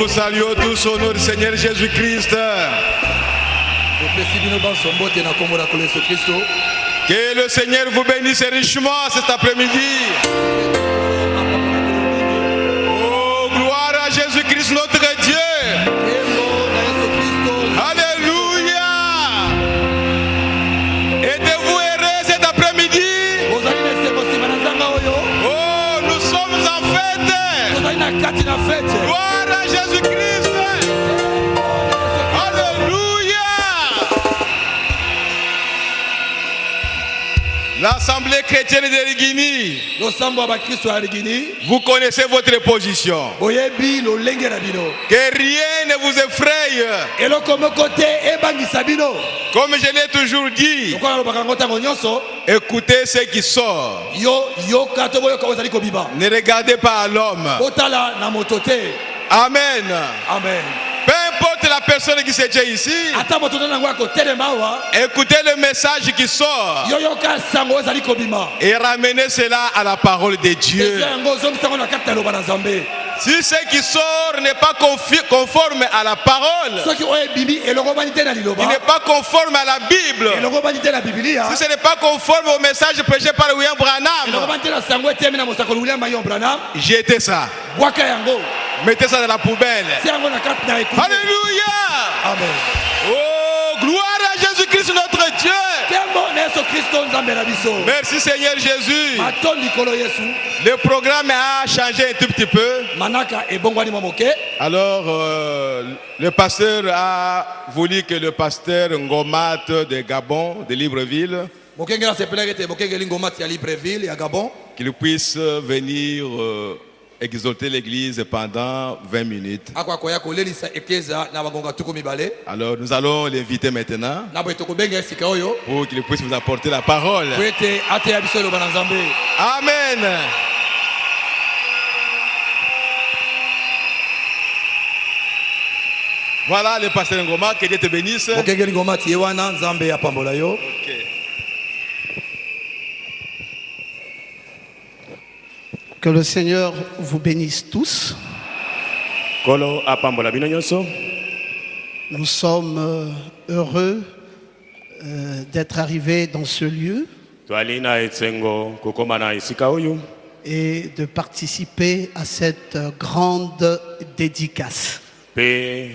saluons tous au nom du Seigneur Jésus-Christ. Que le Seigneur vous bénisse richement cet après-midi. Oh, gloire à Jésus-Christ notre Dieu. Alléluia. Êtes-vous heureux cet après-midi? Oh, nous sommes en fête. Gloire à Jésus-Christ. Alléluia. L'Assemblée chrétienne de Rigini, vous connaissez votre position. Que rien ne vous effraie. Comme je l'ai toujours dit, écoutez ce qui sort. Ne regardez pas à l'homme. Amen. Amen. Peu importe la personne qui se tient ici, écoutez le message qui sort et ramenez cela à la parole de Dieu. Si ce qui sort n'est pas conforme à la parole, il n'est pas conforme à la Bible, si ce n'est pas conforme au message prêché par William Branham, jetez ça. Mettez ça dans la poubelle. Alléluia. Amen. Oh, gloire à Jésus-Christ notre Dieu. Merci Seigneur Jésus. Le programme a changé un tout petit peu. Alors, le pasteur a voulu que le pasteur Ngomat de Gabon, de Libreville, qu'il puisse venir exalter l'église pendant 20 minutes. Alors nous allons l'inviter maintenant pour qu'il puisse vous apporter la parole. Amen. Voilà le pasteur Ngoma, que Dieu te bénisse. Okay. Que le Seigneur vous bénisse tous. Nous sommes heureux d'être arrivés dans ce lieu et de participer à cette grande dédicace. Et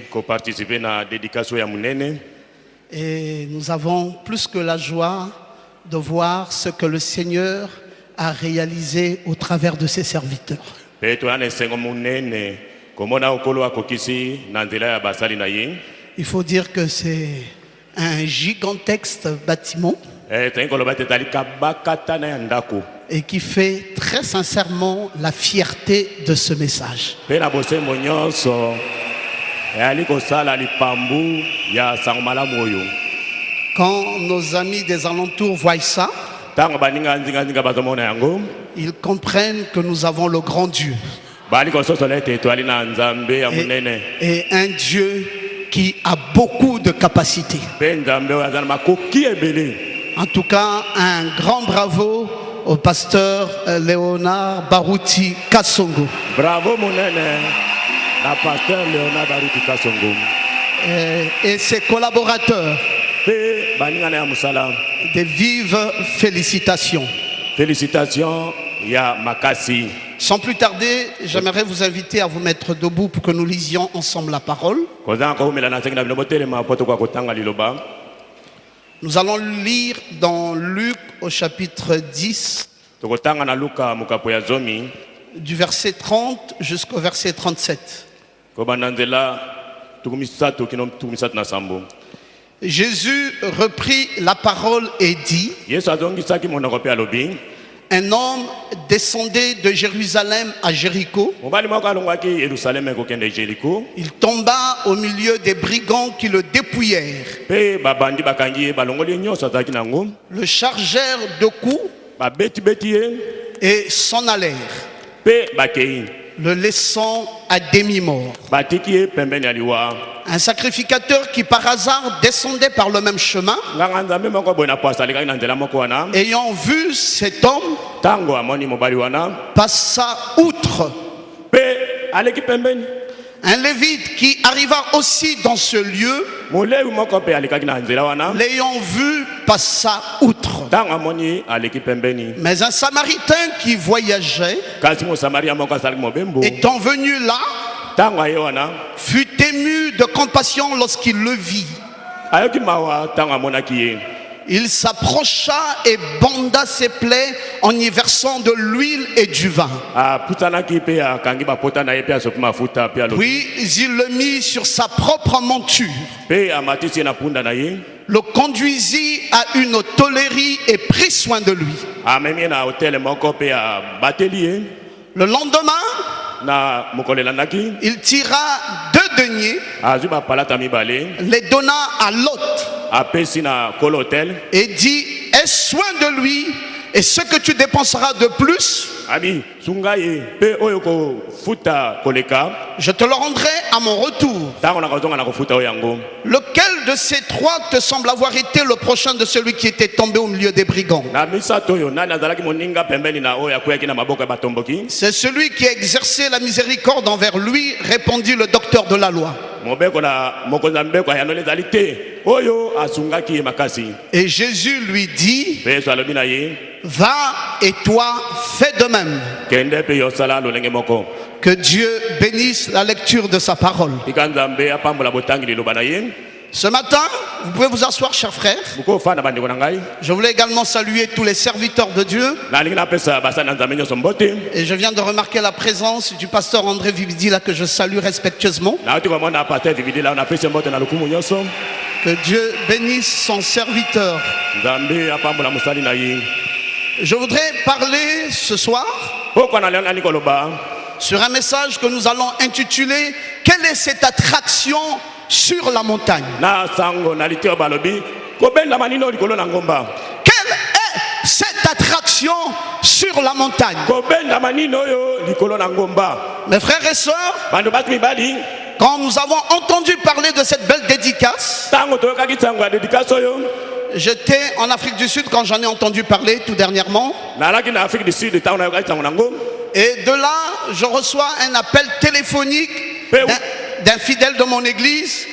nous avons plus que la joie de voir ce que le Seigneur a réalisé au travers de ses serviteurs. Il faut dire que c'est un gigantesque bâtiment et qui fait très sincèrement la fierté de ce message. Quand nos amis des alentours voient ça, ils comprennent que nous avons le grand Dieu et un Dieu qui a beaucoup de capacités. En tout cas, un grand bravo au pasteur Léonard Barouti Kassongo. Bravo monene, la pasteur Léonard Barouti Kassongo. Et ses collaborateurs. Des vives félicitations. Félicitations, ya Makasi. Sans plus tarder, j'aimerais vous inviter à vous mettre debout pour que nous lisions ensemble la parole. Nous allons lire dans Luc au chapitre 10, du verset 30 jusqu'au verset 37. Jésus reprit la parole et dit: un homme descendait de Jérusalem à Jéricho. Il tomba au milieu des brigands qui le dépouillèrent. Le chargèrent de coups et s'en allèrent, le laissant à demi-mort. Un sacrificateur qui par hasard descendait par le même chemin, ayant vu cet homme, passa outre. Un lévite qui arriva aussi dans ce lieu, l'ayant vu, passa outre. Mais un Samaritain qui voyageait, étant venu là, fut ému de compassion lorsqu'il le vit. Il s'approcha et banda ses plaies en y versant de l'huile et du vin. Puis il le mit sur sa propre monture, le conduisit à une tôlerie et prit soin de lui. Le lendemain, il tira 2 deniers, les donna à Lot et dit: aie soin de lui, et ce que tu dépenseras de plus, je te le rendrai à mon retour. Lequel de ces 3 te semble avoir été le prochain de celui qui était tombé au milieu des brigands? C'est celui qui a exercé la miséricorde envers lui, répondit le docteur de la loi. Et Jésus lui dit: va et toi fais de même. Que Dieu bénisse la lecture de sa parole. Ce matin, vous pouvez vous asseoir, chers frères. Je voulais également saluer tous les serviteurs de Dieu. Et je viens de remarquer la présence du pasteur André Vividi, là, que je salue respectueusement. Que Dieu bénisse son serviteur. Je voudrais parler ce soir sur un message que nous allons intituler « Quelle est cette attraction sur la montagne ?» Quelle est cette attraction sur la montagne? Mes frères et sœurs, quand nous avons entendu parler de cette belle dédicace, j'étais en Afrique du Sud quand j'en ai entendu parler tout dernièrement. Et de là, je reçois un appel téléphonique d'un fidèle de mon église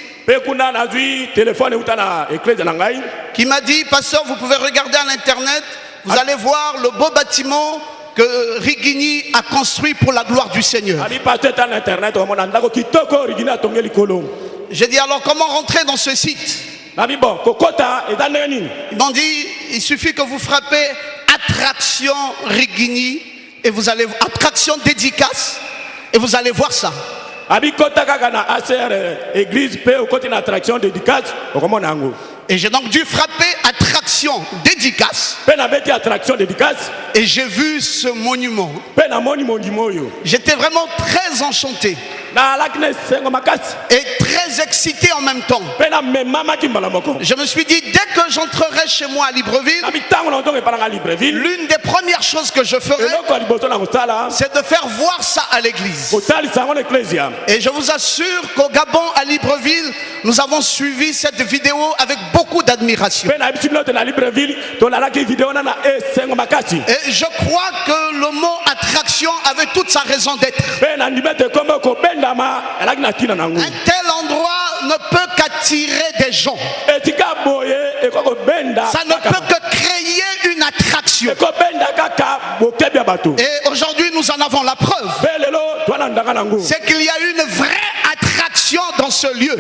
qui m'a dit: pasteur, vous pouvez regarder à l'internet, vous allez voir le beau bâtiment que Rigini a construit pour la gloire du Seigneur. J'ai dit: alors comment rentrer dans ce site? Ils m'ont dit: il suffit que vous frappez attraction Rigini et vous allez attraction dédicace et vous allez voir ça. Et j'ai donc dû frapper attraction dédicace. Et j'ai vu ce monument. J'étais vraiment très enchanté et très excité en même temps. Je me suis dit, dès que j'entrerai chez moi à Libreville, l'une des premières choses que je ferai, c'est de faire voir ça à l'église. Et je vous assure qu'au Gabon, à Libreville, nous avons suivi cette vidéo avec beaucoup d'admiration. Et je crois que le mot attraction avait toute sa raison d'être. Un tel endroit ne peut qu'attirer des gens. Ça ne peut que créer une attraction. Et aujourd'hui nous en avons la preuve. C'est qu'il y a une vraie attraction dans ce lieu.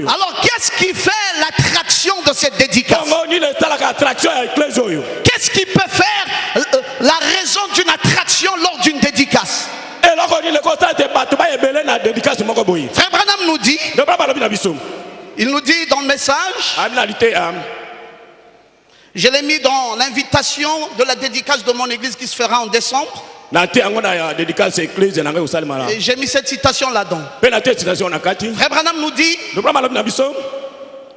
Alors qu'est-ce qui fait l'attraction de cette dédicace? Qu'est-ce qui peut faire la raison d'une attraction lors d'une dédicace? Frère Branham nous dit, il nous dit dans le message, je l'ai mis dans l'invitation de la dédicace de mon église qui se fera en décembre. Et j'ai mis cette citation là-dedans. Frère Branham nous dit,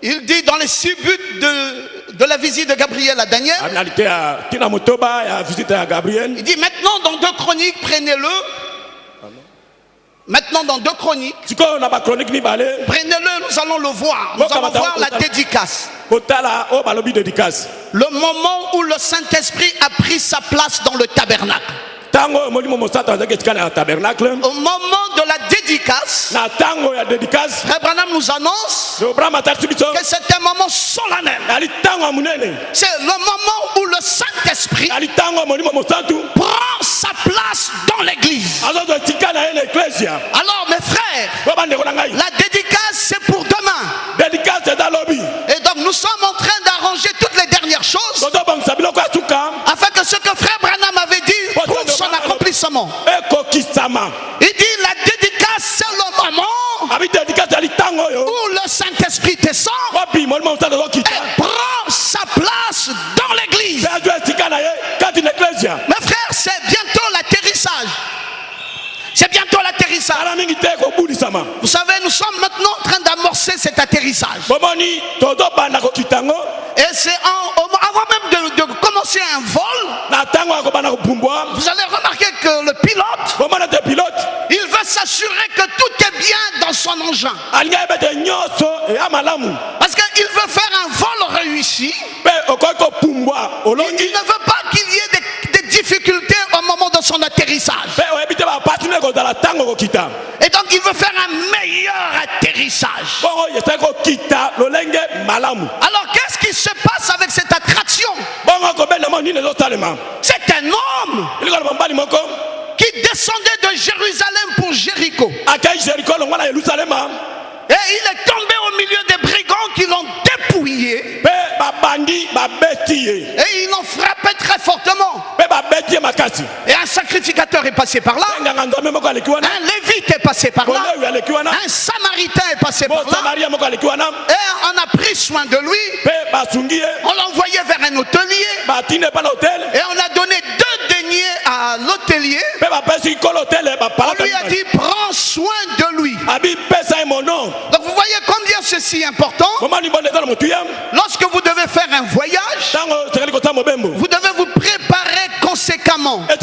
il dit dans les 6 buts de la visite de Gabriel à Daniel, il dit maintenant dans 2 Chroniques, prenez-le. Maintenant dans 2 Chroniques, prenez-le, nous allons le voir. Nous allons voir la dédicace. Le moment où le Saint-Esprit a pris sa place dans le tabernacle. au moment de la dédicace, Frère Branham nous annonce que c'est un moment solennel. C'est le moment où le Saint-Esprit prend sa place dans l'église. Alors mes frères, la dédicace c'est pour demain. Et donc nous sommes en train d'arranger toutes les dernières choses afin que ce que Frère Branham avait dit trouve son accomplissement. Il dit la dédicace c'est le moment où le Saint-Esprit descend et prend sa place dans l'église. Mes frères, c'est bientôt l'atterrissage. C'est bientôt l'atterrissage. Vous savez, nous sommes maintenant en train d'amorcer cet atterrissage. Et c'est avant même de commencer un vol, vous allez remarquer que le pilote, il veut s'assurer que tout est bien dans son engin. Parce qu'il veut faire un vol réussi. Il ne veut pas qu'il y ait des difficultés au moment de son atterrissage. Et donc il veut faire un meilleur atterrissage. Alors qu'est-ce qui se passe avec cette attraction? C'est un homme qui descendait de Jérusalem pour Jéricho. Et il est tombé au milieu des brigands qui l'ont dépouillé. Et ils l'ont frappé très fortement. Et un sacrificateur est passé par là. Un lévite est passé par là. Un samaritain est passé par là. Et on a pris soin de lui. On l'a envoyé vers un hôtelier. Et on a donné 2 deniers à l'hôtelier. On lui a dit prends soin de lui. Donc vous voyez combien ceci est important. Lorsque vous devez faire un voyage, vous devez vous préparer conséquemment. Et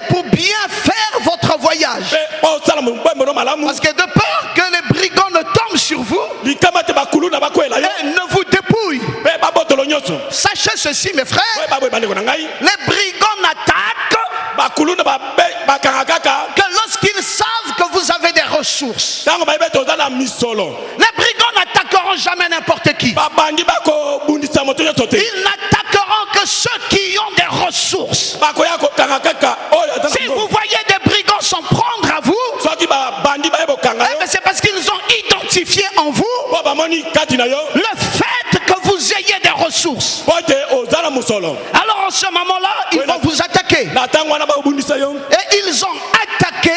pour bien faire votre voyage, parce que de peur que les brigands ne tombent sur vous et ne vous dépouillent. Sachez ceci mes frères, les brigands n'attaquent que lorsqu'ils savent que vous avez des ressources. Les brigands n'attaqueront jamais n'importe qui. Ils n'attaqueront que ceux qui ont des ressources. Si vous voyez des brigands s'en prendre à vous, c'est parce qu'ils ont identifié en vous le fait que vous ayez des ressources. Alors en ce moment-là, ils vont vous attaquer. Et ils ont attaqué.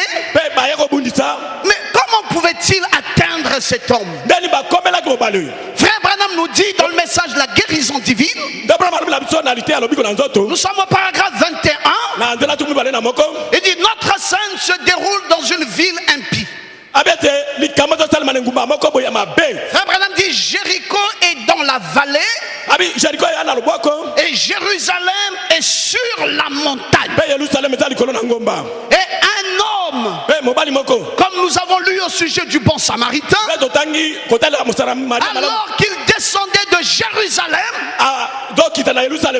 Mais comment pouvait-il atteindre cet homme? Frère Branham nous dit dans le message la guérison divine. Nous sommes au paragraphe 21. Il dit notre scène se déroule dans une ville impie. Frère Branham dit Jéricho est dans la vallée et Jérusalem est sur la montagne. Et un homme, comme nous avons lu au sujet du bon samaritain, alors qu'il descendait de Jérusalem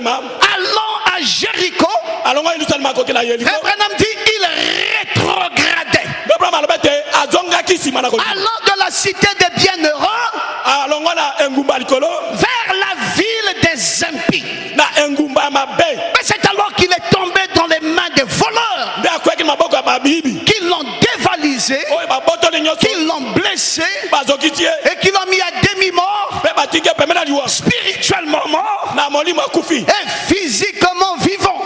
allant à Jéricho, Frère Branham dit il rétrogradait allant de la cité des bienheureux vers la ville des impies. Mais c'est alors qu'il est tombé dans les mains des voleurs qui l'ont dévalisé, qui l'ont blessé et qui l'ont mis à demi-mort, spirituellement mort et physiquement vivant.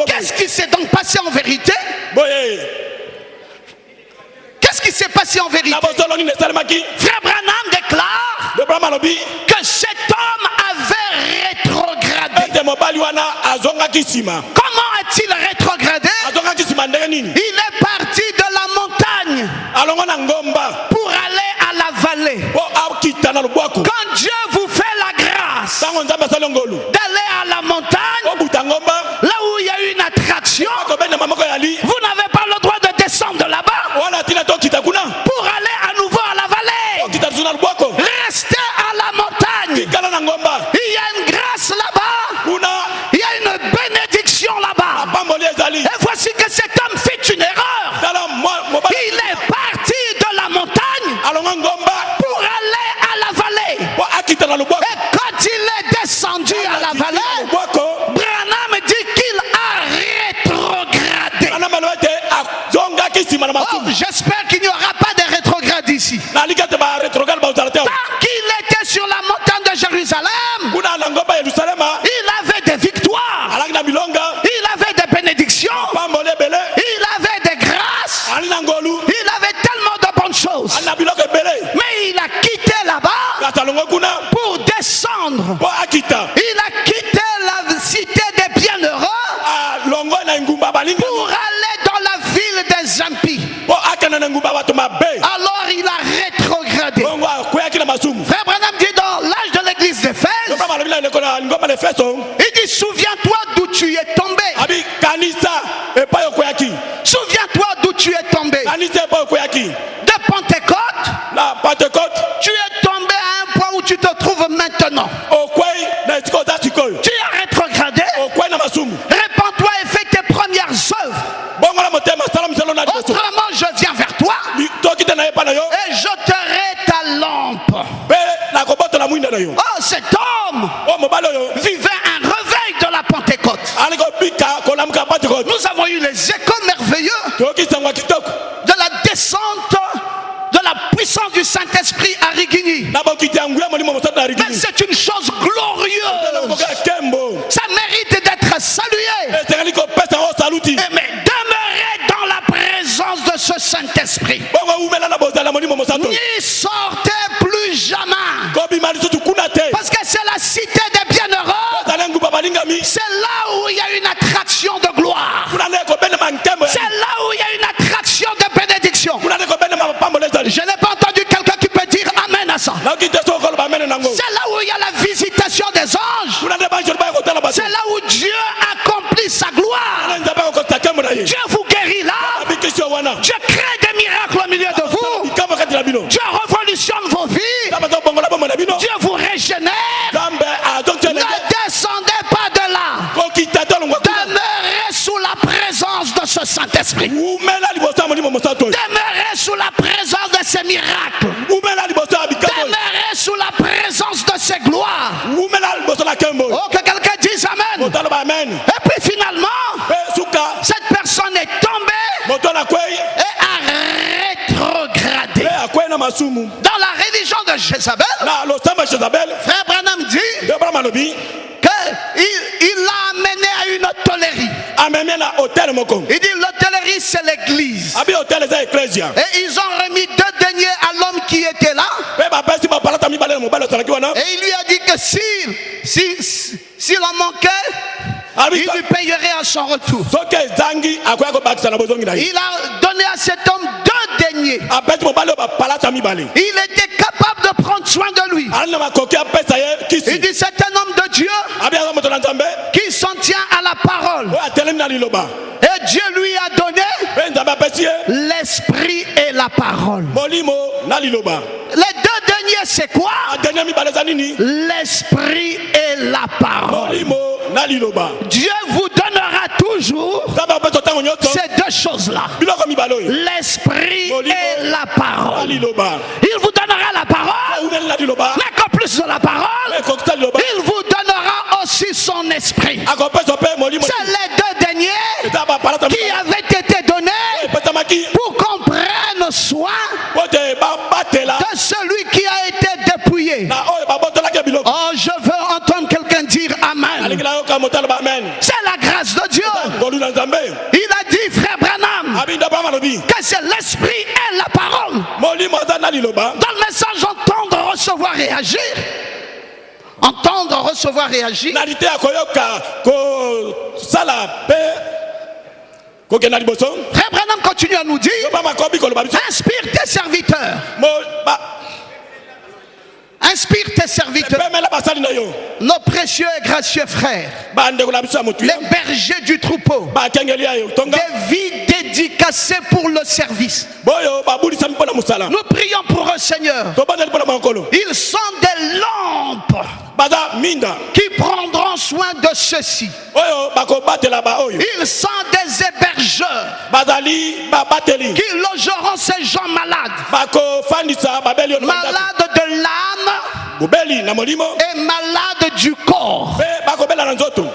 Qu'est-ce qui s'est donc passé en vérité? Qu'est-ce qui s'est passé en vérité? Frère Branham déclare que cet homme avait rétrogradé. Comment a-t-il rétrogradé? Il est parti de la montagne pour aller à la vallée. Quand Dieu vous fait la grâce d'aller à la montagne, là où il y a une attraction, vous n'avez pas le droit de descendre de là-bas pour aller à nouveau à la vallée. Restez à la montagne. Il y a une grâce là-bas. Il y a une bénédiction quand il est descendu à la vallée, Branham dit qu'il a rétrogradé. Oh, j'espère qu'il n'y aura pas de rétrograde ici. Tant qu'il était sur la montagne de Jérusalem, il avait des victoires, il avait des bénédictions, il avait des grâces, il avait tellement de bonnes choses. Mais il a quitté là-bas pour descendre. Il a quitté la cité des bienheureux pour aller dans la ville des impies. Alors il a rétrogradé. Frère Branham dit dans l'âge de l'église d'Éphèse, il dit souviens-toi d'où tu es tombé. Souviens-toi d'où tu es tombé. De Pentecôte, tu es tombé à un point où tu te trouves maintenant. Tu as rétrogradé. Répands-toi et fais tes premières œuvres. Autrement, je viens vers toi et j'ôterai ta lampe. Oh, cet homme vivait un réveil de la Pentecôte. Nous avons eu les échos merveilleux de la descente de la puissance du Saint-Esprit à Rigini. Mais c'est une chose glorieuse. Ça mérite d'être salué. Mais demeurez dans la présence de ce Saint-Esprit. N'y sortez plus jamais. Parce que c'est la cité des bienheureux. C'est là où il y a une attraction de gloire. C'est là où il y a une attraction de bénédiction. Je n'ai pas entendu quelqu'un qui peut dire amen à ça. C'est là où il y a la visitation des anges. C'est là où Dieu accomplit sa gloire. Dieu vous guérit là. Dieu crée des miracles au milieu de vous. Dieu révolutionne vos vies. Dieu vous régénère. Ne descendez pas de là. Demeurez sous la présence de ce Saint-Esprit. Demeurez sous la présence de ces miracles. Demeurez sous la présence de ces gloires. Oh, que quelqu'un dise amen. Et puis finalement, cette personne est tombée et a rétrogradé. Dans la religion de Jézabel, Frère Branham dit qu'il l'a amené à une hôtellerie. Il dit l'hôtellerie c'est l'église. Et ils ont remis 2 deniers à l'homme qui était là. Et il lui a dit que s'il en manquait, il lui payerait à son retour. Il a donné à cet homme 2 deniers. Il était capable de prendre soin de lui. Il dit c'est un homme de Dieu qui s'en tient à la parole. Et Dieu lui a donné l'esprit et la parole. Les 2 deniers c'est quoi? L'esprit et la parole. Dieu vous donnera toujours ces 2 choses-là. L'esprit et la parole. Il vous donnera la parole, mais qu'en plus de la parole, il vous donnera aussi son esprit. C'est les 2 deniers qui avaient été donnés pour qu'on prenne soin de celui qui a été dépouillé. Oh, je veux entendre quelqu'un dire amen. C'est la grâce de Dieu. Il a dit, frère Branham, que c'est l'esprit et la parole. Dans le message entendre, recevoir et agir. Entendre, recevoir et agir. Frère Branham continue à nous dire, inspire tes serviteurs. Inspire tes serviteurs, nos précieux et gracieux frères, les bergers du troupeau, des vies dédicacées pour le service. Nous prions pour eux, Seigneur. Ils sont des lampes qui prendront soin de ceux-ci. Ils sont des hébergeurs qui logeront ces gens malades, malades de l'âme, est malade du corps.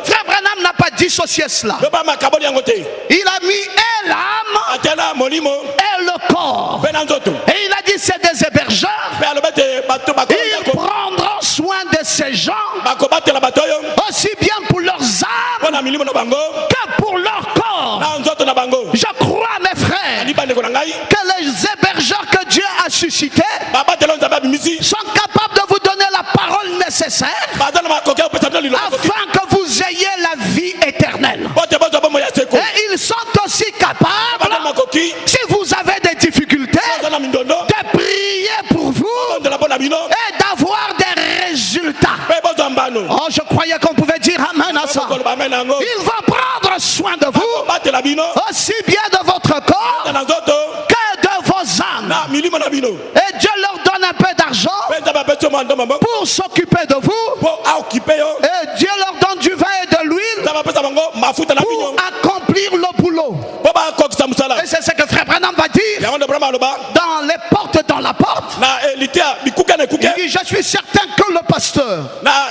Frère Branham n'a pas dissocié cela. Il a mis et l'âme et le corps. Et il a dit c'est des hébergeurs. Ils prendront soin de ces gens aussi bien pour leurs âmes que pour leur corps. Je crois, mes frères, que les hébergeurs que Dieu a suscités sont capables de vous donner la parole nécessaire afin que vous ayez la vie éternelle. Et ils sont aussi capables, si vous avez des difficultés, de prier pour vous et d'avoir des résultats. Oh, je croyais qu'on pouvait dire amen à ça. Ils vont prendre soin de vous, aussi bien de votre corps que de vos âmes. Et Dieu leur donne un peu d'argent pour s'occuper de vous. Et Dieu leur donne du vin et de l'huile pour accomplir le boulot. Et c'est ce que Frère Branham va dire dans les portes, dans la porte. Il dit, je suis certain que le pasteur là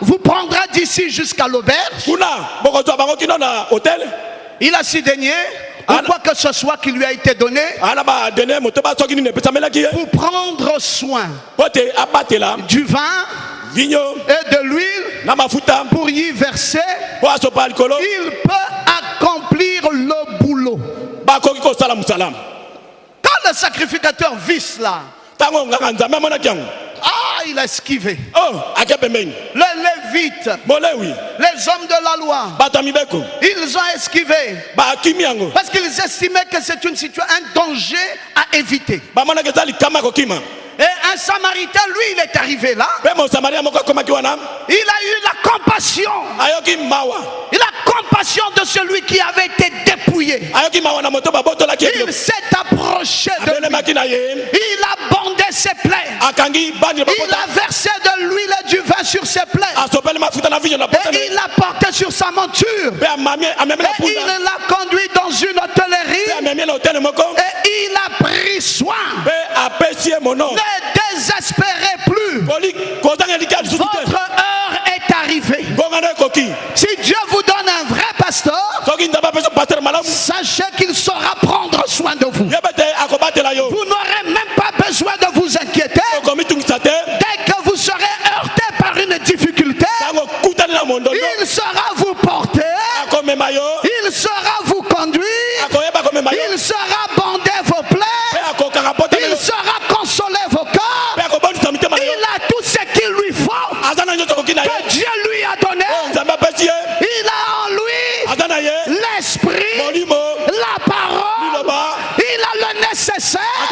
vous prendra d'ici jusqu'à l'auberge. Il a si daigné ou quoi que ce soit qui lui a été donné pour prendre soin du vin et de l'huile pour y verser. Il peut accomplir le boulot. Quand le sacrificateur vit cela, il a esquivé. Les Lévites, les hommes de la loi, ils ont esquivé parce qu'ils estimaient que c'est un danger à éviter. Et un Samaritain, lui, il est arrivé là. Il a eu la compassion. Il a compassion de celui qui avait été dépouillé. Il s'est approché de lui. Il a bandé ses plaies. Il a versé de l'huile et du vin sur ses plaies. Et il l'a porté sur sa monture. Et il l'a conduit dans une hôtellerie. Et il a pris soin. Ne désespérez plus. Votre heure est arrivée. Si Dieu vous donne un vrai pasteur, sachez qu'il saura prendre soin de vous. Vous n'aurez même pas besoin de vous inquiéter. Dès que vous serez heurté par une difficulté, il saura vous porter. Il saura vous conduire. Il saura bander vos plaies. Il saura consoler vos corps. Il a tout ce qu'il lui faut, que Dieu lui a donné. Il a en lui l'esprit, la parole. Il a le nécessaire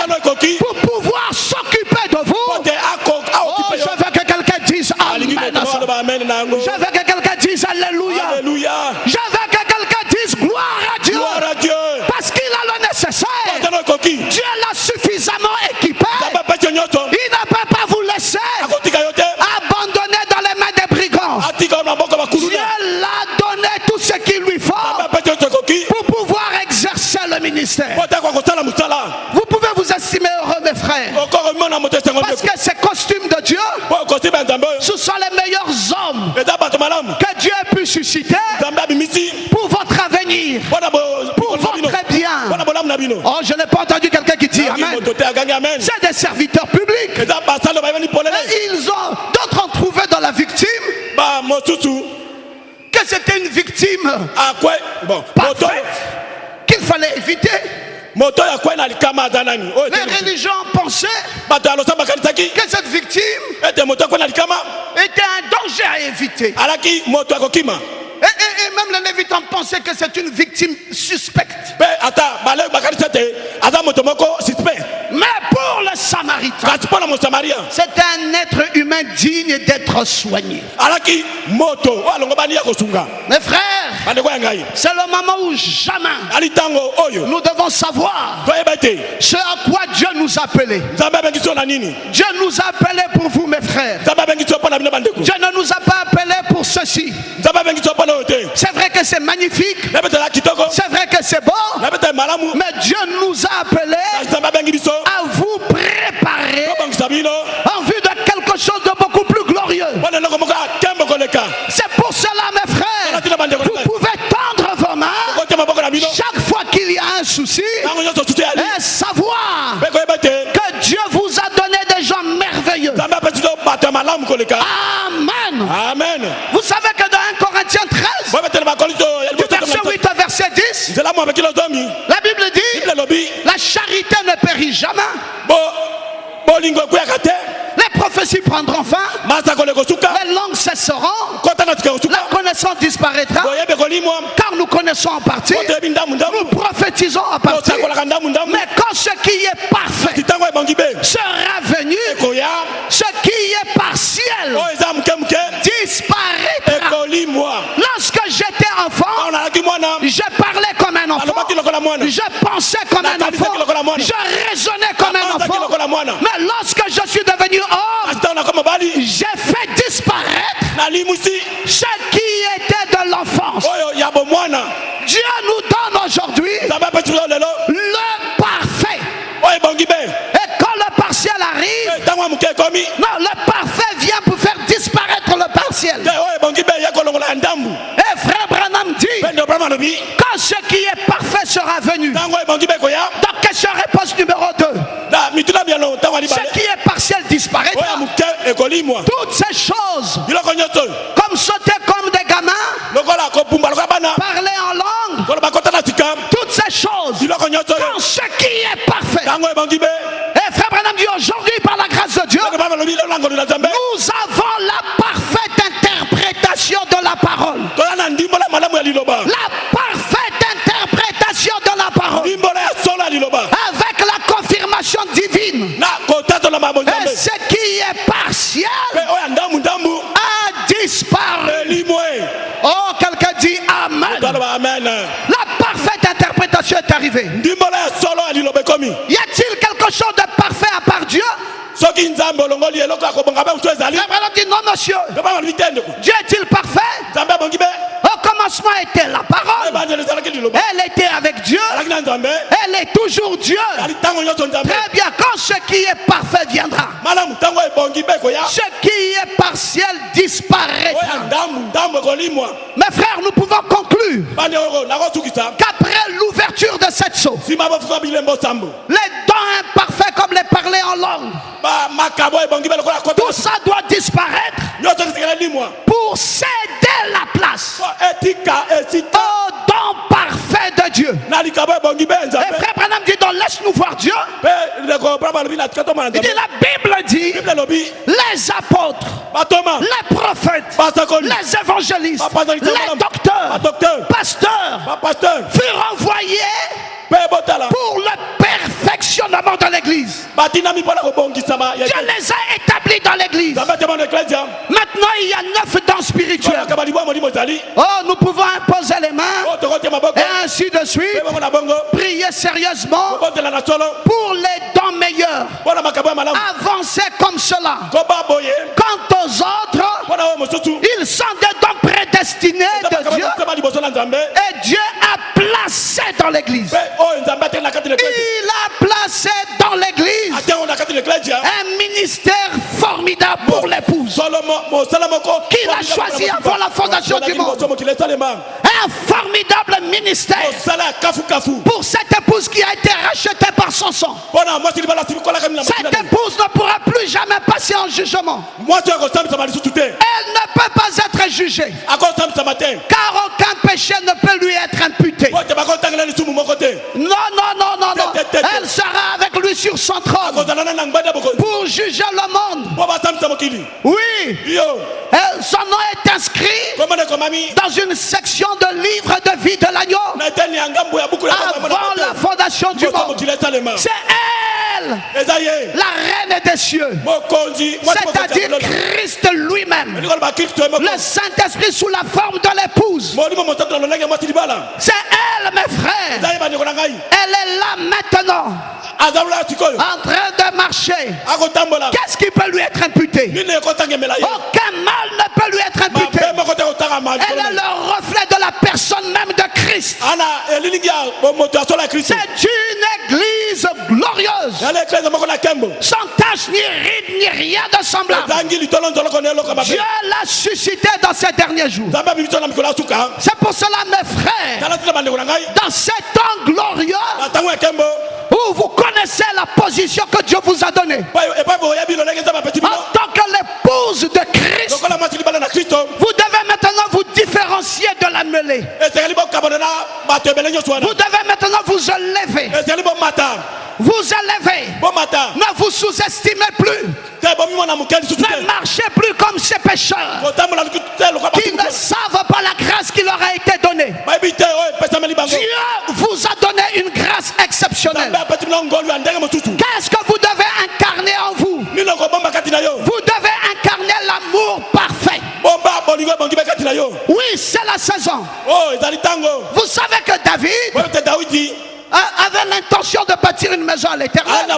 pour pouvoir s'occuper de vous. Oh, je veux que quelqu'un dise amen. Je veux que quelqu'un dise alléluia. Je veux que quelqu'un dise gloire à Dieu. Parce qu'il a le nécessaire. Dieu l'a suffisamment équipé. Il ne peut pas vous laisser abandonner dans les mains des brigands. Dieu l'a donné tout ce qu'il lui faut pour pouvoir exercer le ministère. Vous pouvez vous estimer heureux, mes frères, parce que ces costumes de Dieu, ce sont les meilleurs hommes que Dieu a pu susciter pour votre avenir, pour votre bien. Oh, je n'ai pas entendu quelqu'un qui dit amen. C'est des serviteurs publics. Et d'autres ont trouvé dans la victime que c'était une victime parfaite qu'il fallait éviter. Les religions ont pensé que cette victime était un danger à éviter. Et même les Lévites ont pensé que c'est une victime suspecte. Mais pour le Samaritain, c'est un être humain digne d'être soigné. Mes frères, c'est le moment où jamais nous devons savoir ce à quoi Dieu nous a appelés. Dieu nous a appelés pour vous, mes frères. Dieu ne nous a pas appelés pour ceci. C'est vrai que c'est magnifique, c'est vrai que c'est beau, mais Dieu nous a appelés à vous préparer qu'il y a un souci, et savoir que Dieu vous a donné des gens merveilleux. Amen. Amen. Vous savez que dans 1 Corinthiens 13, du verset 8 au verset 10, la Bible dit, la charité ne périt jamais. Les prophéties prendront fin, les langues cesseront, la connaissance disparaîtra, car nous connaissons en partie, nous prophétisons en partie, mais quand ce qui est parfait sera venu, ce qui est partiel disparaîtra. Lorsque j'étais enfant, je parlais comme un enfant, je pensais comme un enfant, je raisonnais comme un enfant, mais lorsque je suis devenu homme, j'ai fait disparaître ce qui était de l'enfance. Dieu nous donne aujourd'hui le parfait. Et quand le partiel arrive, non, le parfait vient pour faire disparaître le partiel. Et frère Branham dit, quand ce qui est parfait sera venu, donc question-réponse numéro 2. Ce qui est partiel disparaîtra. Toutes ces choses, comme sauter comme des gamins, parler en langue, toutes ces choses, quand ce qui est parfait. Et frère Branham dit aujourd'hui, par la grâce de Dieu, nous avons la parfaite interprétation de la parole. La parfaite interprétation de la parole. Avec la confirmation divine. Et ce qui est partiel a disparu. Oh, quelqu'un dit Amen. La parfaite interprétation est arrivée. Y a-t-il quelque chose de parfait à part Dieu? Abraham dit non, monsieur. Dieu est-il parfait? Au commencement était la parole. Elle était avec Dieu. Elle est toujours Dieu. Très bien, quand ce qui est parfait viendra, ce qui est partiel disparaîtra. Mes frères, nous pouvons conclure qu'après l'ouverture de cette sceau, les dons imparfaits comme les parler en langue, tout ça doit disparaître pour céder la place au don parfait de Dieu. Et frère Branham dit donc laisse-nous voir Dieu. Il dit la Bible dit les apôtres, les prophètes, les évangélistes, les docteurs, pasteurs furent envoyés pour le perfectionnement de l'église. Dieu les a établis dans l'église. Maintenant il y a 9 dons spirituels. Oh, nous pouvons imposer les mains et ainsi de suite. Prier sérieusement pour les dons meilleurs. Avancer comme cela. Quant aux autres, ils sont des dons prédestinés de Dieu. Et Dieu a placé dans l'église. Il a placé dans l'église un ministère formidable pour l'épouse qu'il a choisi avant la fondation du monde. Un formidable ministère pour cette épouse qui a été rachetée par son sang. Cette épouse ne pourra plus jamais passer en jugement. Elle ne peut pas être jugée, car aucun péché ne peut lui être imputé. Non. Elle sera avec lui sur son trône pour juger le monde. Oui. Son nom est inscrit dans une section de livre de vie de l'agneau avant la fondation du monde. C'est elle, la reine des cieux, c'est-à-dire Christ lui-même, le Saint-Esprit sous la forme de l'épouse. C'est elle, mes frères. Elle est là maintenant, en train de marcher. Qu'est-ce qui peut lui être imputé? Aucun mal ne peut lui être imputé. Elle est le reflet de la personne même de Christ. C'est une église glorieuse. sans tache, ni ride, ni rien de semblable. Dieu l'a suscité dans ces derniers jours. C'est pour cela, mes frères, dans ces temps glorieux, où vous connaissez la position que Dieu vous a donnée, en tant que l'épouse de Christ, vous devez maintenant vous différencier de la mêlée. Vous devez maintenant vous élever. Vous élevez. Ne vous sous-estimez plus. Ne marchez plus comme ces pécheurs qui ne savent pas la grâce qui leur a été donnée. Dieu vous a donné une grâce exceptionnelle. Qu'est-ce que vous devez incarner en vous? Vous devez incarner l'amour parfait. Oui, c'est la saison. Vous savez que David avait l'intention de bâtir une maison à l'Éternel. Et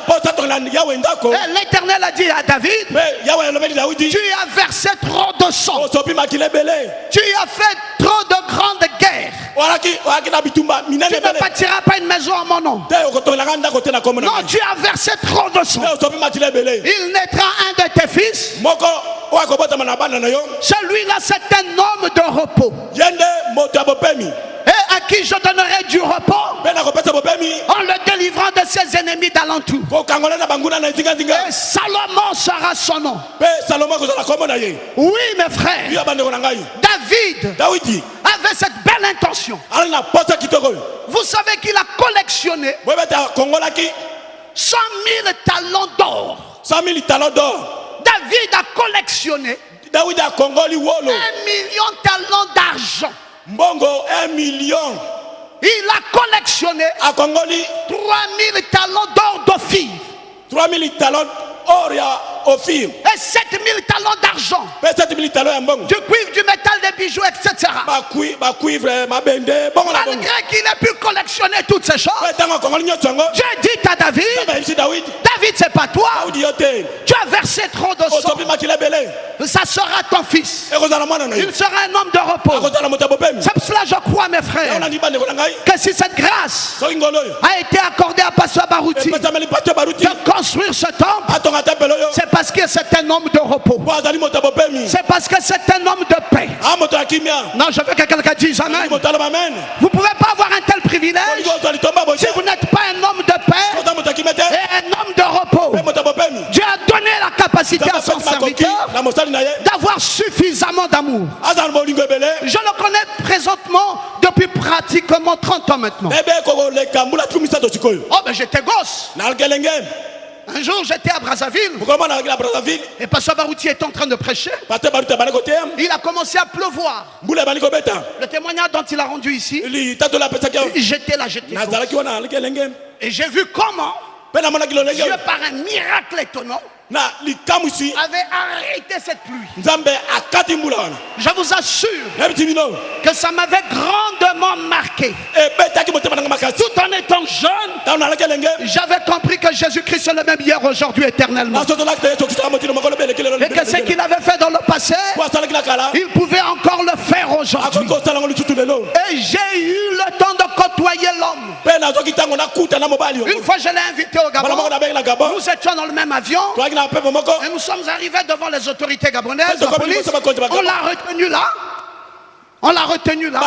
l'Éternel a dit à David, tu as versé trop de sang. Tu as fait trop de grandes guerres. Tu ne bâtiras pas une maison à mon nom. Non, tu as versé trop de sang. Il naîtra un de tes fils. Celui-là, c'est un homme de repos. Et à qui je donnerai du repos en le délivrant de ses ennemis d'alentour. Et Salomon sera son nom. Oui, mes frères, David avait cette belle intention. Vous savez qu'il a collectionné 100 000 talents d'or. David a collectionné 1 million de talents d'argent. Mbongo 1 million. Il a collectionné 3000 talents d'or d'Ophir. 3000 talents d'or d'Ophir. Et 7000 talents d'argent. Du cuivre, du métal, des bijoux, etc. Malgré qu'il ait pu collectionner toutes ces choses, Dieu dit à David, David, c'est pas toi. Tu as versé trop de sang. Ça sera ton fils. Il sera un homme de repos. C'est pour cela que je crois, mes frères, que si cette grâce a été accordée à Pasteur Barouti de construire ce temple, c'est parce que c'est un homme de repos. C'est parce que c'est un homme de paix. Non, je veux que quelqu'un dise amen. Vous ne pouvez pas avoir un tel privilège si vous n'êtes pas un homme de paix et un homme de repos. Dieu a donné la capacité à son serviteur d'avoir suffisamment d'amour. Je le connais présentement depuis pratiquement 30 ans maintenant. Oh, ben j'étais gosse. Un jour, j'étais à Brazzaville et Pasteur Barouti était en train de prêcher. Il a commencé à pleuvoir. Le témoignage dont il a rendu ici, j'étais là, et j'ai vu comment Dieu, par un miracle étonnant, avait arrêté cette pluie. Je vous assure que ça m'avait grandement marqué. Tout en étant jeune, j'avais compris que Jésus-Christ est le même hier, aujourd'hui, éternellement. Et que ce qu'il avait fait dans le passé, il pouvait encore le faire aujourd'hui. Et j'ai eu le temps de côtoyer l'homme. Une fois, je l'ai invité au Gabon. Nous étions dans le même avion. Et nous sommes arrivés devant les autorités gabonaises, la police. On l'a retenu là.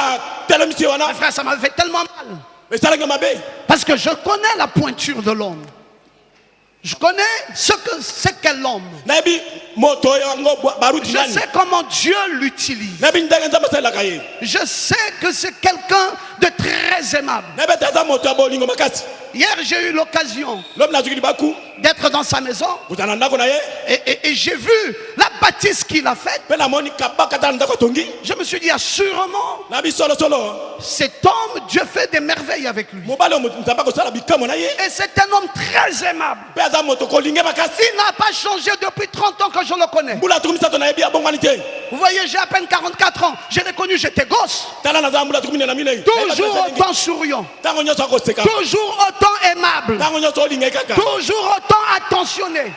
Mes frères, ça m'a fait tellement mal. Parce que je connais la pointure de l'homme. Je connais ce que c'est qu'est l'homme. Je sais comment Dieu l'utilise. Je sais que c'est quelqu'un de très aimable. Hier, j'ai eu l'occasion d'être dans sa maison et j'ai vu la bâtisse qu'il a faite. Je me suis dit, assurément, cet homme, Dieu fait des merveilles avec lui. Et c'est un homme très aimable. Il n'a pas changé depuis 30 ans que je le connais. Vous voyez, j'ai à peine 44 ans. Je l'ai connu, j'étais gosse. Toujours autant souriant. Toujours autant aimable. Toujours autant attentionné.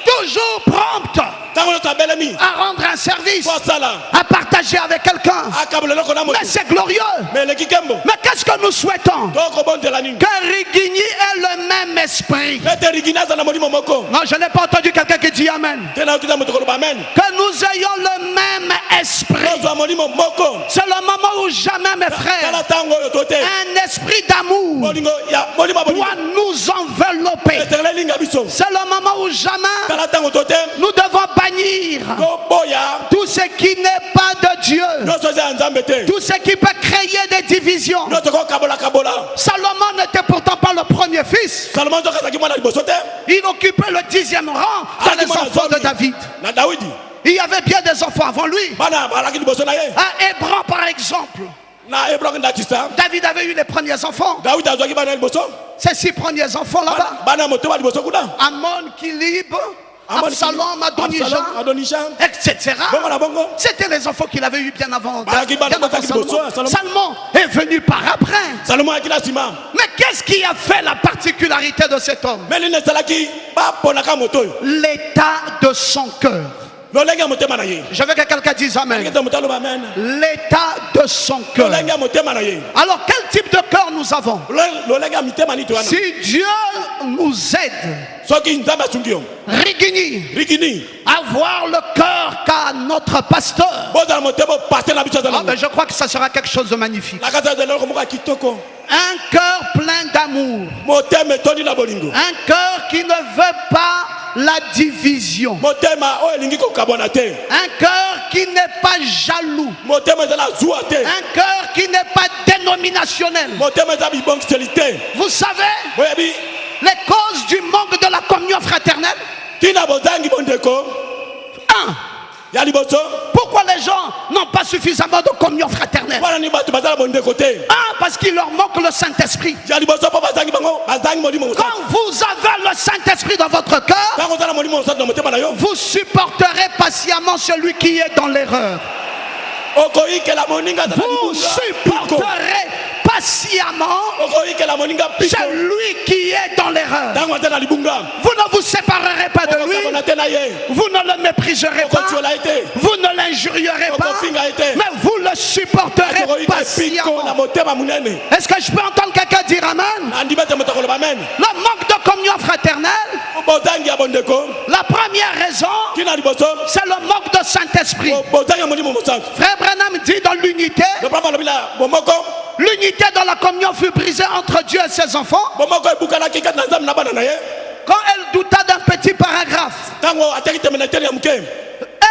toujours prompte à rendre un service, à partager avec quelqu'un. Mais c'est glorieux. Mais qu'est-ce que nous souhaitons? Que Rigini ait le même esprit. Non, je n'ai pas entendu quelqu'un qui dit Amen. Que nous ayons le même esprit. C'est le moment où jamais, mes frères, un esprit d'amour doit nous envelopper. C'est le moment où jamais nous devons bannir tout ce qui n'est pas de Dieu, tout ce qui peut créer des divisions. Salomon n'était pourtant pas le premier fils. Il occupait le 10e rang dans les enfants de David. Il y avait bien des enfants avant lui. À Hébron par exemple, David avait eu les premiers enfants. Ces 6 premiers enfants là-bas, Amon, Kilib, Absalom, Adonijah, etc. C'était les enfants qu'il avait eu bien avant Salomon. Salomon est venu par après. Mais qu'est-ce qui a fait la particularité de cet homme? L'état de son cœur. Je veux que quelqu'un dise Amen. L'état de son cœur. Alors quel type de cœur nous avons? Si Dieu nous aide, Rigini, avoir le cœur qu'a notre pasteur, je crois que ça sera quelque chose de magnifique. Un cœur plein d'amour, un cœur qui ne veut pas la division, un cœur qui n'est pas jaloux, un cœur qui n'est pas dénominationnel. Vous savez les causes du manque de la communion fraternelle? Pourquoi les gens n'ont pas suffisamment de communion fraternelle? Parce qu'il leur manque le Saint-Esprit. Quand vous avez le Saint-Esprit dans votre cœur, vous supporterez patiemment celui qui est dans l'erreur. Vous supporterez patiemment celui qui est dans l'erreur. Vous ne vous séparerez pas de lui. Vous ne le mépriserez pas. Vous ne l'injurierez pas. Mais vous le supporterez patiemment. Est-ce que je peux entendre quelqu'un dire Amen? Le manque de communion fraternelle, la première raison, c'est le manque de Saint-Esprit. Frère Branham dit dans l'unité, l'unité dans la communion fut brisée entre Dieu et ses enfants quand elle douta d'un petit paragraphe.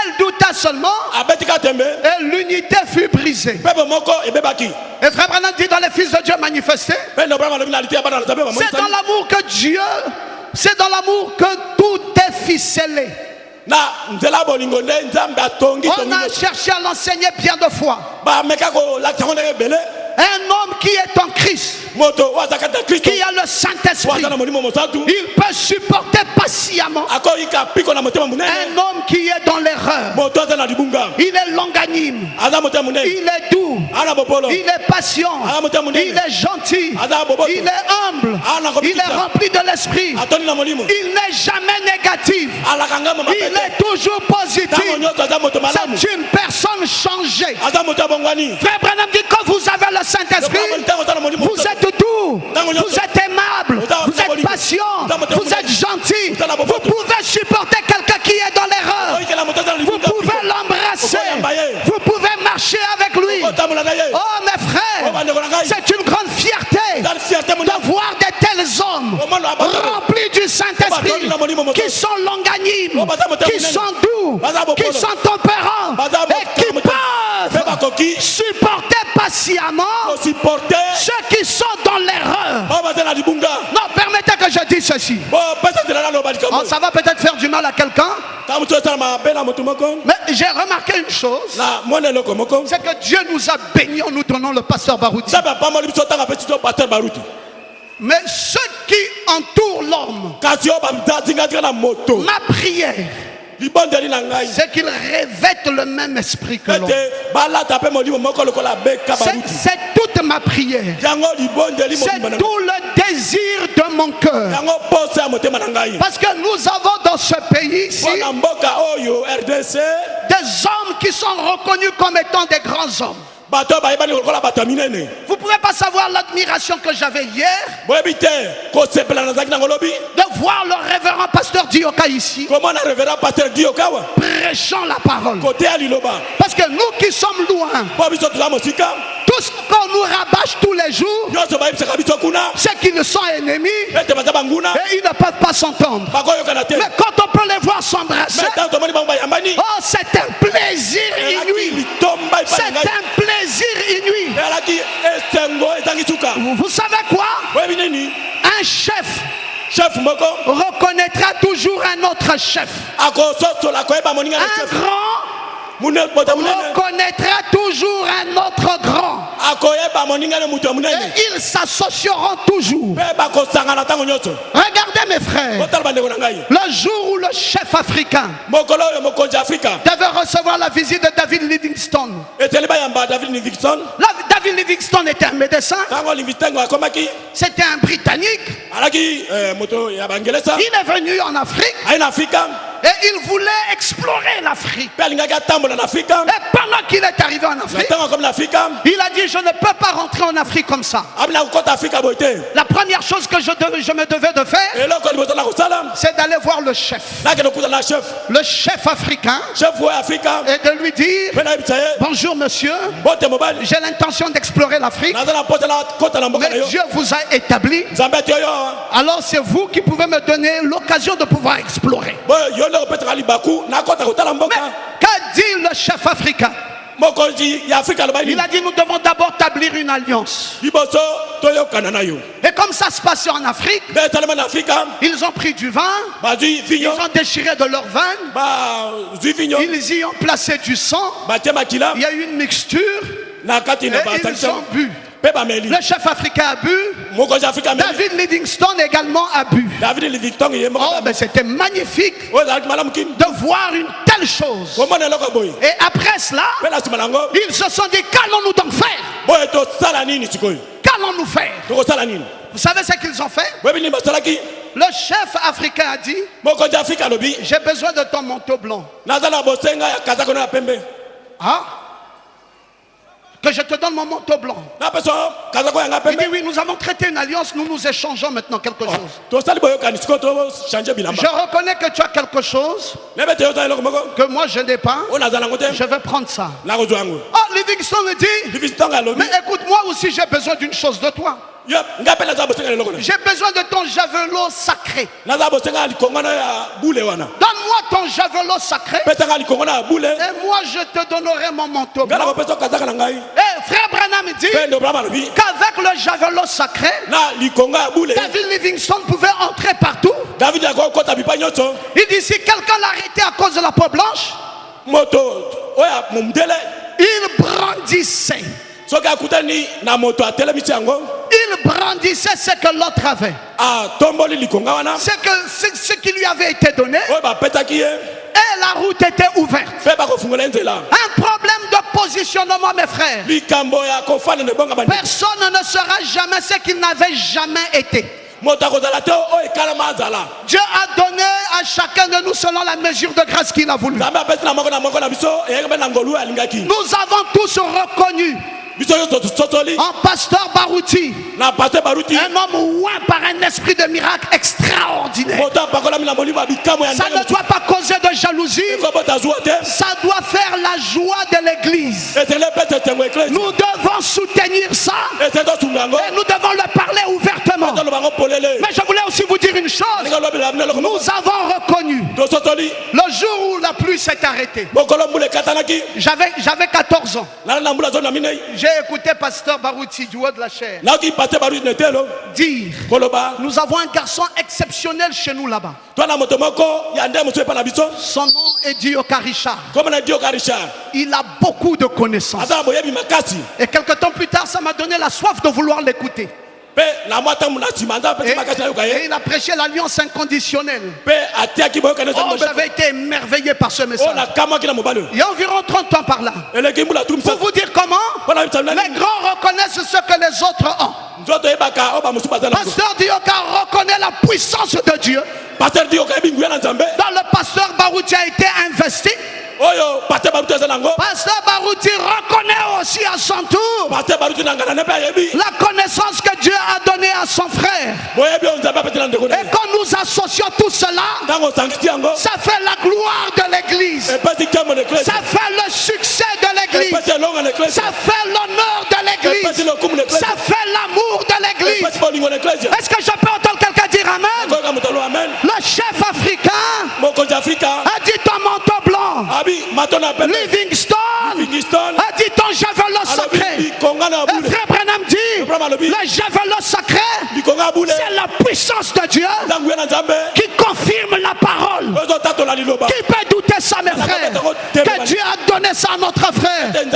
Elle douta seulement et l'unité fut brisée. Et Frère Branham dit dans les fils de Dieu manifestés, c'est dans l'amour que Dieu, c'est dans l'amour que tout est ficelé. On a cherché à l'enseigner bien de fois. Un homme qui est en Christ, qui a le Saint-Esprit, il peut supporter patiemment. Un homme qui est dans l'erreur, il est longanime, il est doux, il est patient, il est gentil, il est humble, il est rempli de l'esprit, il n'est jamais négatif, il est toujours positif. C'est une personne changée. Frère Branham dit que vous avez le Saint-Esprit, vous êtes doux, vous êtes aimable, vous êtes patient, vous êtes gentil. Vous pouvez supporter quelqu'un qui est dans l'erreur. Vous pouvez l'embrasser. Vous pouvez marcher avec lui. Oh mes frères, c'est une grande fierté de voir de tels hommes remplis du Saint-Esprit, qui sont longanimes, qui sont doux, qui sont tempérants et qui peuvent supporter patiemment ceux qui sont dans l'erreur. Non, permettez que je dise ceci. Oh, ça va peut-être faire du mal à quelqu'un, mais j'ai remarqué une chose, c'est que Dieu nous a bénis en nous donnant le pasteur Barouti. Mais ceux qui entourent l'homme, ma prière, c'est qu'il revête le même esprit que l'homme. C'est toute ma prière. C'est tout le désir de mon cœur. Parce que nous avons dans ce pays ici des hommes qui sont reconnus comme étant des grands hommes. Vous ne pouvez pas savoir l'admiration que j'avais hier de voir le révérend pasteur Dioka ici prêchant la parole. Parce que nous qui sommes loin, tout ce qu'on nous rabâche tous les jours, c'est qu'ils sont ennemis et ils ne peuvent pas s'entendre. Mais quand on peut les voir s'embrasser, oh, c'est un plaisir inouï. C'est un plaisir inouï. Vous savez quoi? Un chef reconnaîtra toujours un autre chef. Un grand reconnaîtra toujours un autre grand. Et ils s'associeront toujours. Regardez mes frères, le jour où le chef africain devait recevoir la visite de David Livingstone. David Livingstone était un médecin. C'était un Britannique. Il est venu en Afrique. Et il voulait explorer l'Afrique. Et pendant qu'il est arrivé en Afrique, il a dit: je ne peux pas rentrer en Afrique comme ça. La première chose que je me devais de faire, c'est d'aller voir le chef. Le chef africain. Et de lui dire: bonjour monsieur, j'ai l'intention d'explorer l'Afrique, mais Dieu vous a établi. Alors c'est vous qui pouvez me donner l'occasion de pouvoir explorer. Mais qu'a dit le chef africain? Il a dit: nous devons d'abord établir une alliance. Et comme ça se passait en Afrique, ils ont pris du vin, ils ont déchiré de leur vin, ils y ont placé du sang, il y a eu une mixture et ils ont bu. Le chef africain a bu. David Livingstone également a bu. Oh, ben c'était magnifique de voir une telle chose. Et après cela, ils se sont dit: qu'allons-nous donc faire? Qu'allons-nous faire? Vous savez ce qu'ils ont fait? Le chef africain a dit: j'ai besoin de ton manteau blanc. Ah? Que je te donne mon manteau blanc. Il dit: oui, nous avons traité une alliance, nous nous échangeons maintenant quelque chose. Je reconnais que tu as quelque chose que moi je n'ai pas. Je vais prendre ça. Oh, Livingstone dit: mais écoute, moi aussi j'ai besoin d'une chose de toi. J'ai besoin de ton javelot sacré. Donne-moi ton javelot sacré. Et moi je te donnerai mon manteau blanc. Et frère Branham dit qu'avec le javelot sacré, David Livingstone pouvait entrer partout. Il dit: si quelqu'un l'arrêtait à cause de la peau blanche, il brandissait. Il brandissait ce que l'autre avait. Ce qui lui avait été donné. Et la route était ouverte. Un problème de positionnement, mes frères. Personne ne sera jamais ce qu'il n'avait jamais été. Dieu a donné à chacun de nous selon la mesure de grâce qu'il a voulu. Nous avons tous reconnu en pasteur Barouti, un homme oint par un esprit de miracle extraordinaire. Ça ne doit pas causer de jalousie, ça doit faire la joie de l'église. Nous devons soutenir ça et nous devons le parler ouvertement. Mais je voulais aussi vous dire une chose: nous avons reconnu le jour où la pluie s'est arrêtée. J'avais 14 ans. J'ai écouté pasteur Barouti du haut de la chair dire: nous avons un garçon exceptionnel chez nous là-bas. Son nom est Dioka Richard. Il a beaucoup de connaissances. Et quelque temps plus tard, ça m'a donné la soif de vouloir l'écouter. Et il a prêché l'alliance inconditionnelle. Oh, j'avais été émerveillé par ce message. Il y a environ 30 ans par là. Pour vous dire comment les grands reconnaissent ce que les autres ont. Pasteur Dioka reconnaît la puissance de Dieu. Dans le pasteur Barouti a été investi. Pasteur Barouti reconnaît aussi à son tour la connaissance que Dieu a donnée à son frère. Et quand nous associons tout cela, ça fait la gloire de l'église, ça fait le succès de l'église, ça fait l'honneur de l'église, ça fait l'amour de l'église. Est-ce que je peux entendre quelqu'un dire amen? Le chef africain a dit ton manteau blanc, Livingstone a dit ton javelot sacré. Et frère Branham dit le javelot sacré, c'est la puissance de Dieu qui confirme la parole. Qui peut douter ça, mes frères, que Dieu a donné ça à notre frère? Ce n'est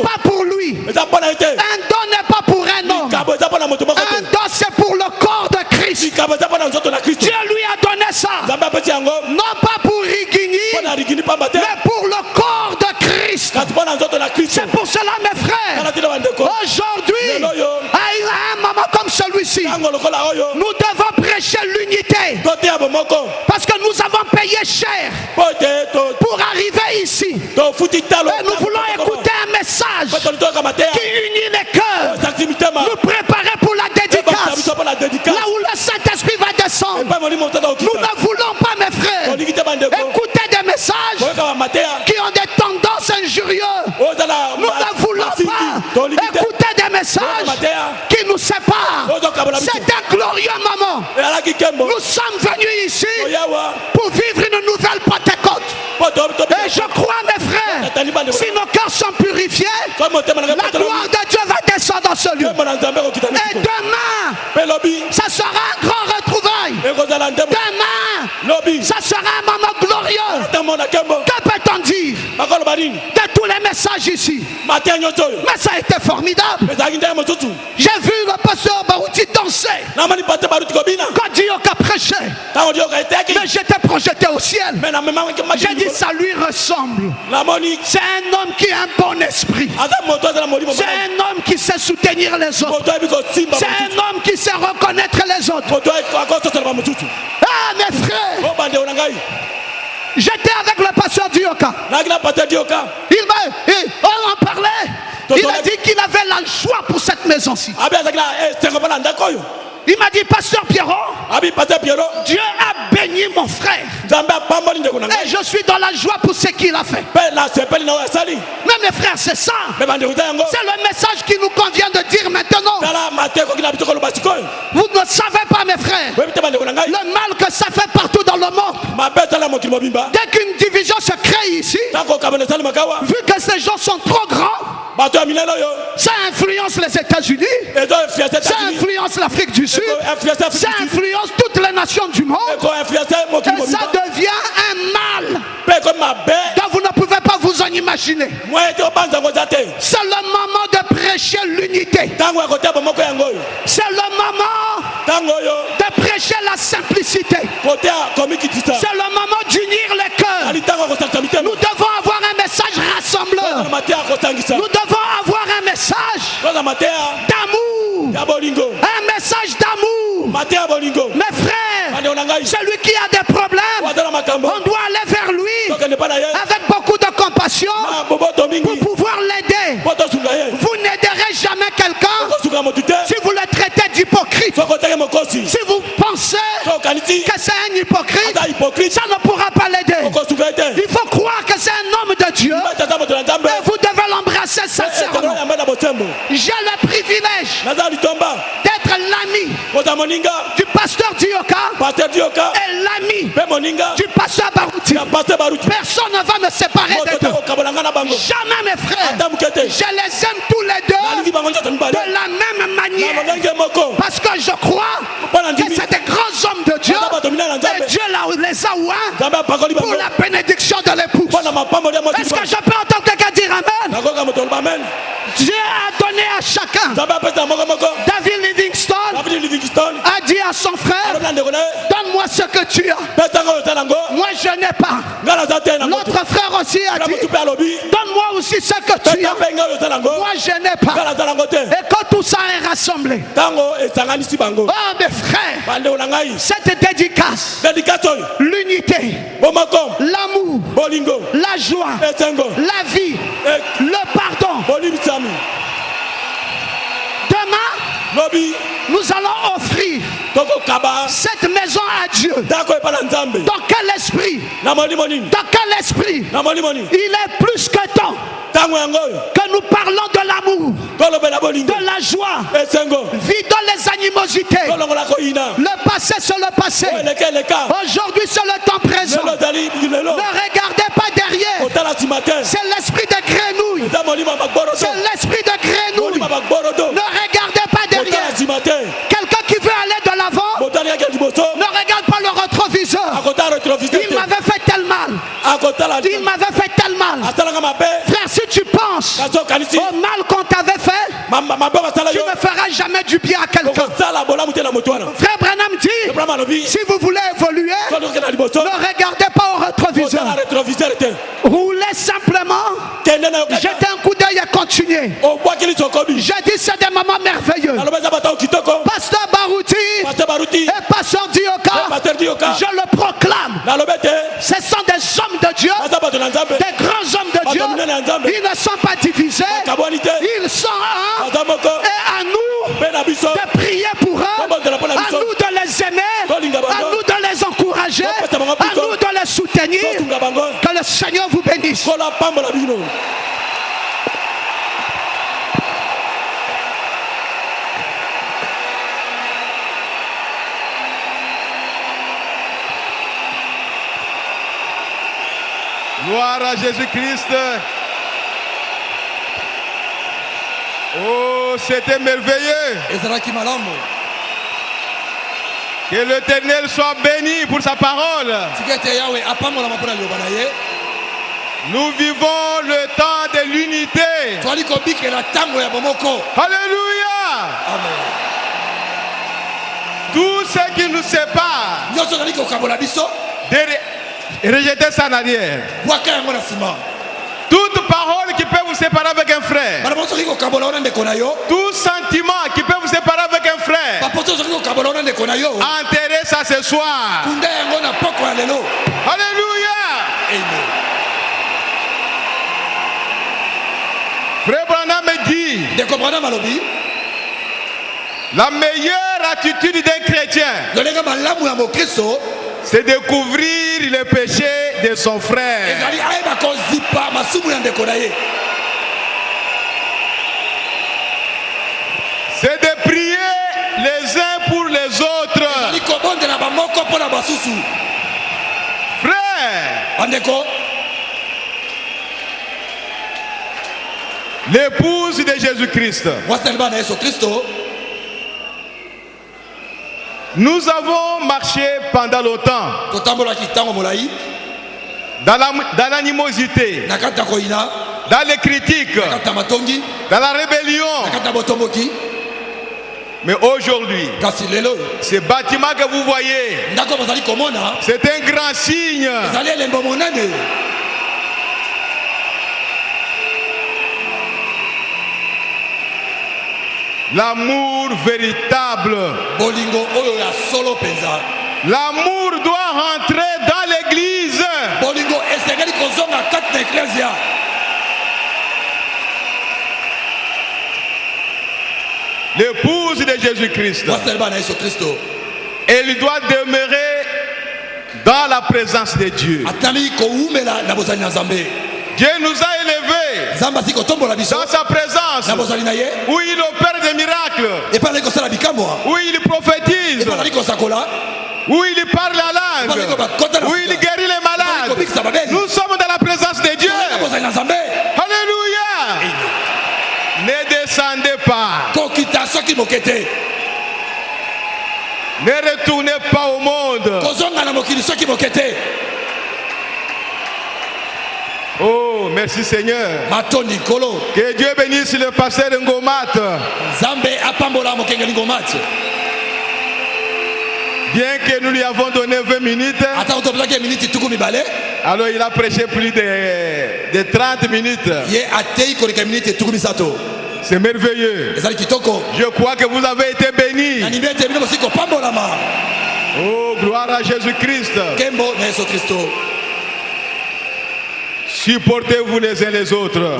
pas pour lui. Un don n'est pas pour un homme. Un don c'est pour le corps de Christ. Dieu lui a donné ça, non pas pour Rigini, mais pour le corps de Christ. C'est pour cela, mes frères, aujourd'hui, à un moment comme celui-ci, nous devons prêcher l'unité, parce que nous avons payé cher pour arriver ici. Et nous voulons écouter un message qui unit les cœurs, nous préparer pour la dédicace, là où le Saint-Esprit va descendre. Nous ne voulons pas, mes frères, écouter des messages qui ont des tendances injurieuses. Nous ne voulons pas écouter des messages qui nous séparent. C'est un glorieux moment. Nous sommes venus ici pour vivre une nouvelle Pentecôte. Et je crois, mes frères, si nos cœurs sont purifiés, la gloire de Dieu va descendre dans ce lieu. Et demain, ça sera un grand retrouvaille. Demain, ça sera un moment glorieux. Que peut-on dire de tous les messages ici? Mais ça a été formidable. J'ai vu le pasteur Barouti danser quand Dioka prêchait. Mais j'étais projeté au ciel. J'ai dit ça lui ressemble. C'est un homme qui a un bon esprit. C'est un homme qui sait soutenir les autres. C'est un homme qui sait reconnaître les autres. Ah, mes frères, j'étais avec le pasteur Dioka. On en parlait. Il a dit qu'il avait la joie pour cette maison-ci. Il m'a dit, pasteur Pierrot, Dieu a béni mon frère. Et je suis dans la joie pour ce qu'il a fait. Mais mes frères, c'est ça. C'est le message qui nous convient de dire maintenant. Vous ne savez pas, mes frères, le mal que ça fait partout dans le monde. Dès qu'une division se crée ici, vu que ces gens sont trop grands, ça influence les États-Unis, ça influence l'Afrique du Sud, ça influence toutes les nations du monde, et ça devient un mal dont vous ne pouvez pas vous en imaginer. C'est le moment de prêcher l'unité. C'est le moment de prêcher la simplicité. C'est le moment d'unir les cœurs. Nous devons avoir un message rassembleur. Nous devons avoir un message d'amour. Un message d'amour. Mes frères, celui qui a des problèmes, on doit aller vers lui avec beaucoup de compassion pour pouvoir l'aider. Vous n'aiderez jamais quelqu'un si vous le traitez d'hypocrite. Si vous pensez que c'est un hypocrite, ça ne pourra pas l'aider. Il faut croire que c'est un homme de Dieu et vous devez l'embrasser sincèrement. J'ai le privilège d'être l'ami du pasteur Dioka et l'ami du pasteur Barouti. Personne ne va me séparer des deux. Jamais, mes frères. Je les aime tous les deux de la même manière, parce que je crois que c'est des grands hommes de Dieu et Dieu les a oints pour la bénédiction de l'épouse. Est-ce que je peux entendre quelqu'un dire amen? Dieu a donné à chacun. David Livingstone a dit à son frère, donne-moi ce que tu as. Moi je n'ai pas. Notre frère aussi a dit, donne-moi aussi ce que tu as. Moi je n'ai pas. Et quand tout ça est rassemblé, oh mes frères, cette dédicace, l'unité, l'amour, la joie, la vie, le pardon. Demain, nous allons offrir cette maison à Dieu. Dans quel esprit? Dans quel esprit? Il est plus que temps que nous parlons de l'amour, de la joie, vidons les animosités. Le passé c'est le passé. Aujourd'hui c'est le temps présent. Ne regardez pas derrière. C'est l'esprit de grenouille. C'est l'esprit de grenouille. Ne regardez pas derrière. Quelqu'un qui veut aller de l'avant, ne regarde pas le rétroviseur. Il m'avait fait tel mal. Il m'avait fait tel mal. Frère, si tu penses au mal qu'on t'avait fait, tu ne feras jamais du bien à quelqu'un. Frère Branham dit, si vous voulez évoluer, ne regardez pas au rétroviseur. Roulez simplement, jetez un coup d'œil et continuez. J'ai dit c'est des moments merveilleux. Pasteur Barouti et Pasteur Dioka, je le proclame. Ce sont des hommes de Dieu, des grands hommes de Dieu. Ils ne sont pas divisés, ils sont un. Et à nous de prier pour eux, à nous de les aimer, à nous de les encourager, à nous de les soutenir. Que le Seigneur vous bénisse. Gloire à Jésus-Christ. Oh, c'était merveilleux. Que l'Éternel soit béni pour sa parole. Nous vivons le temps de l'unité. Alléluia. Amen. Tout ce qui nous sépare, rejetez ça en arrière. Toute parole qui peut vous séparer avec un frère, tout sentiment qui peut vous séparer avec un frère, enterrez ça ce soir. Alléluia. Amen. Frère Branham me dit, la meilleure attitude d'un chrétien, c'est découvrir le péché de son frère. C'est de prier les uns pour les autres. Frère, l'épouse de Jésus-Christ, nous avons marché pendant longtemps dans l'animosité, dans les critiques, dans la rébellion. Mais aujourd'hui, ce bâtiment que vous voyez, c'est un grand signe. L'amour véritable. L'amour doit rentrer dans l'église. L'épouse de Jésus-Christ, elle doit demeurer dans la présence de Dieu. Dieu nous a élevés dans sa présence, où il opère des miracles, où il prophétise, où il parle la langue, où il guérit les malades. Nous sommes dans la présence de Dieu. Alléluia. Ne descendez pas. Ne retournez pas au monde. Oh, Merci Seigneur. Que Dieu bénisse le pasteur Ngomat. Bien que nous lui avons donné 20 minutes, alors il a prêché plus de 30 minutes. C'est merveilleux. Je crois que vous avez été bénis. Oh, gloire à Jésus-Christ. Supportez-vous les uns les autres.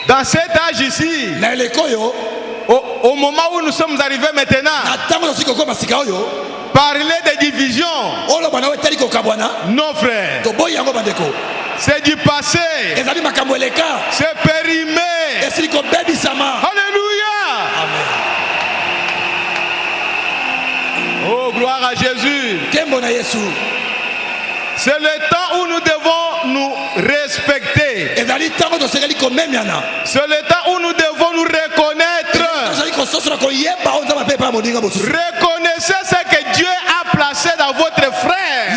Dans cet âge ici, au moment où nous sommes arrivés maintenant, parler de division, non frère, c'est du passé, c'est périmé. Alléluia. Oh, gloire à Jésus. C'est le temps où nous devons nous respecter. C'est le temps où nous devons nous reconnaître. Reconnaissez ce que Dieu a placé dans votre frère.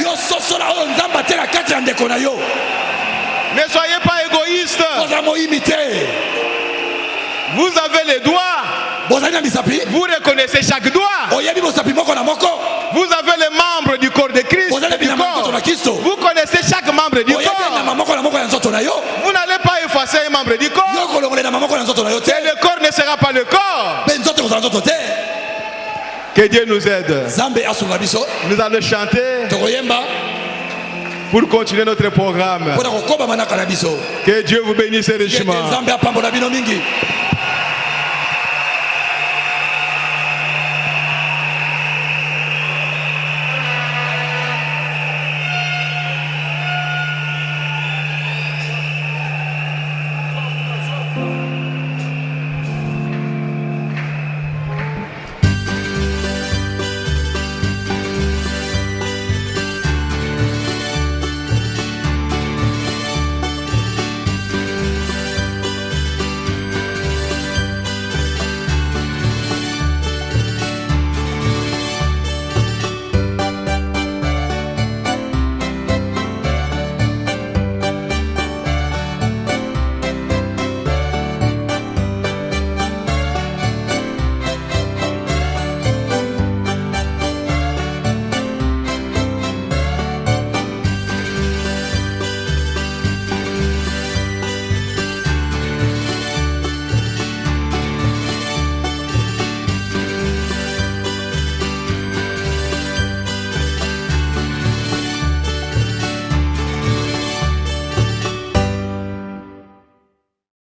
Ne soyez pas égoïste. Vous avez les doigts. Vous reconnaissez chaque doigt. Vous avez les membres du corps de Christ. Vous connaissez chaque membre du corps. Vous n'allez pas effacer un membre du corps. Et le corps ne sera pas le corps. Que Dieu nous aide. Nous allons chanter pour continuer notre programme. Que Dieu vous bénisse richement.